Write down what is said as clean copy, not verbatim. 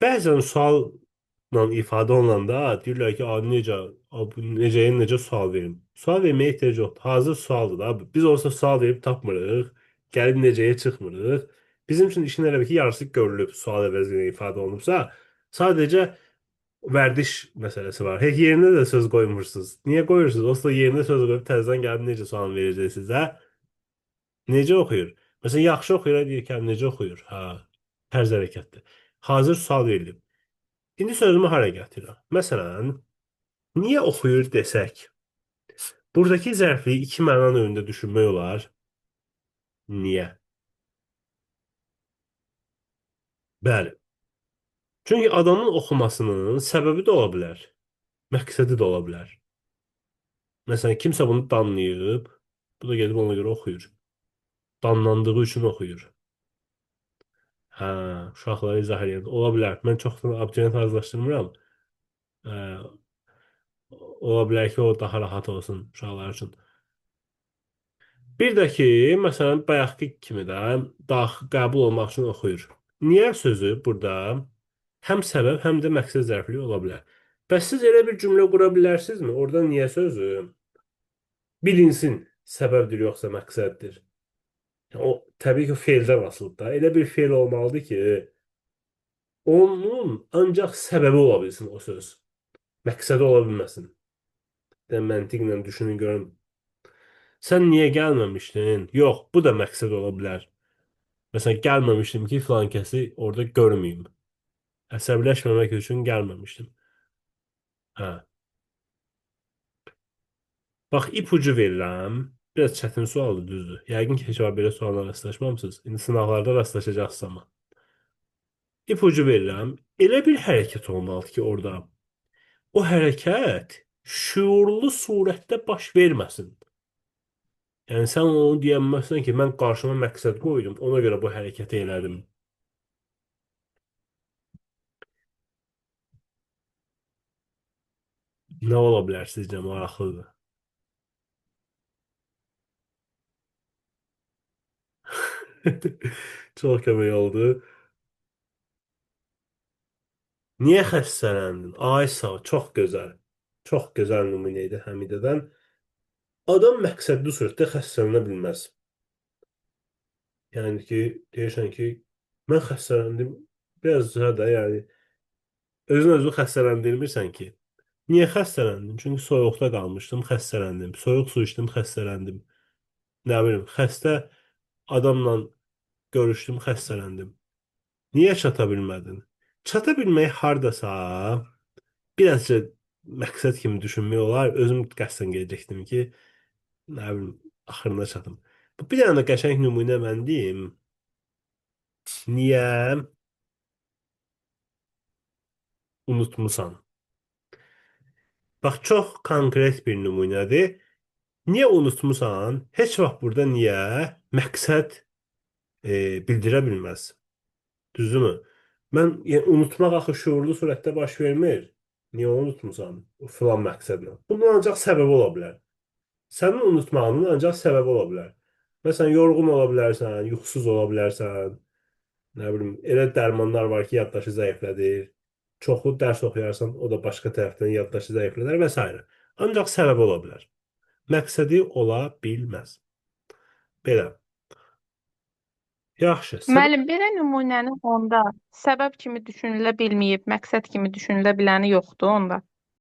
Bəzən sualla ifadə olunanda deyirlər ki, necə, bu necə sual verim. Sual verməyə ehtiyac yoxdur. Hazır sualdır da. Biz olsa sual verib tapmırıq. Gəlib necəyə çıxmırıq. Bizim üçün işin elə bir ki, yarısı görülüb, sual əvəzinə ifadə olunubsa, sadəcə vərdiş məsələsi var. Heç yerinə də söz qoymursunuz. Niyə qoyursunuz? Olsa yerinə söz qoyub təzədən gəlib necə sual verəcəksiniz, hə? Necə oxuyur? Məsələn, yaxşı oxuyur, deyir ki, necə oxuyur? Hə, tərz hərəkətdir. Hazır sual verilib. İndi sözümü hara gətirirəm? Məsələn, niyə oxuyur desək, buradakı zərfi iki məna önündə düşünmək olar. Niyə? Bəli. Çünki adamın oxumasının səbəbi də ola bilər. Məqsədi də ola bilər. Məsələn, kimsə bunu danlayıb, bu da gedib ona görə oxuyur. Danlandığı üçün oxuyur. Hə, uşaqlara izah edir. Ola bilər. Mən çoxdan abituriyent razılaşdırmıram. Hə, ola bilər ki, o daha rahat olsun uşaqlar üçün. Bir də ki, məsələn, bayaqki kimi də qəbul olmaq üçün oxuyur. Niyə sözü burada həm səbəb, həm də məqsəd zərfliyi ola bilər. Bəs siz elə bir cümlə qura bilərsinizmi? Orada niyə sözü bilinsin səbəbdir yoxsa məqsəddir? O təbii ki, feildən asılıdır da. Elə bir feil olmalıdır ki, onun ancaq səbəbi ola bilsin o söz. Məqsədi ola bilməsin. Məntiqlə düşünün görün. Sən niyə gəlməmişdin? Yox, bu da məqsəd ola bilər. Məsələn, gəlməmişdim ki, filan kəsi orada görməyim. Əsəbləşməmək üçün gəlməmişdim. Hə. Bax, ipucu verirəm. Biraz çətin sualdır, düzdür. Yəqin ki, heç vaxt belə suallara rastlaşmamısınız. İndi sınavlarda rastlaşacaqsınız amma. İpucu verirəm. Elə bir hərəkət olmalıdır ki, orada o hərəkət şuurlu surətdə baş verməsin. Yəni, sən onu deyəməzsən ki, mən qarşıma məqsəd qoydum, ona görə bu hərəkəti elədim. Nə ola bilər sizcə maraqlıdır? Çox kömək oldu. Niyə xəstələndin? Ay sağ ol, çox gözəl. Çox gözəl nümunə idi Həmidədən. Adam məqsədli surətdə xəstələnə bilməz. Yəni ki, deyirsən ki, mən xəstələndim. Biraz da yəni özün xəstələndirmirsən ki. Niyə xəstələndin? Çünki soyuqda qalmışdım, xəstələndim. Soyuq su içdim, xəstələndim. Nə bilim, xəstə adamla görüşdüm, xəstələndim. Niyə çata bilmədin? Çata bilmək hardasa birazca məqsəd kimi düşünmək olar. Özüm qəsdən gedəcəkdim ki, nə bilim, axırına çatım. Bir dənə də qəşəng nümunə mən deyim. Niyə unutmusan? Bax, çox konkret bir nümunədir. Niyə unutmusan? Heç vaxt burada niyə məqsəd bildirə bilməz. Düzdürmü? Mən yəni, unutmaq axı şuurlu surətdə baş vermir. Niyə onu unutmusan? O filan məqsədlə. Bunun ancaq səbəbi ola bilər. Sənin unutmağının ancaq səbəbi ola bilər. Məsələn, yorğun ola bilərsən, yuxusuz ola bilərsən. Nə bilim, elə dərmanlar var ki, yaddaşı zəiflədir. Çoxlu dərs oxuyarsan, o da başqa tərəfdən yaddaşı zəiflədər və s. Ancaq səbəbi ola bilər. Məqsədi ola bilməz. Belə. Yaxşı. Səbəb Müəllim, belə nümunənin onda səbəb kimi düşünülə bilməyib, məqsəd kimi düşünülə biləni yoxdur onda.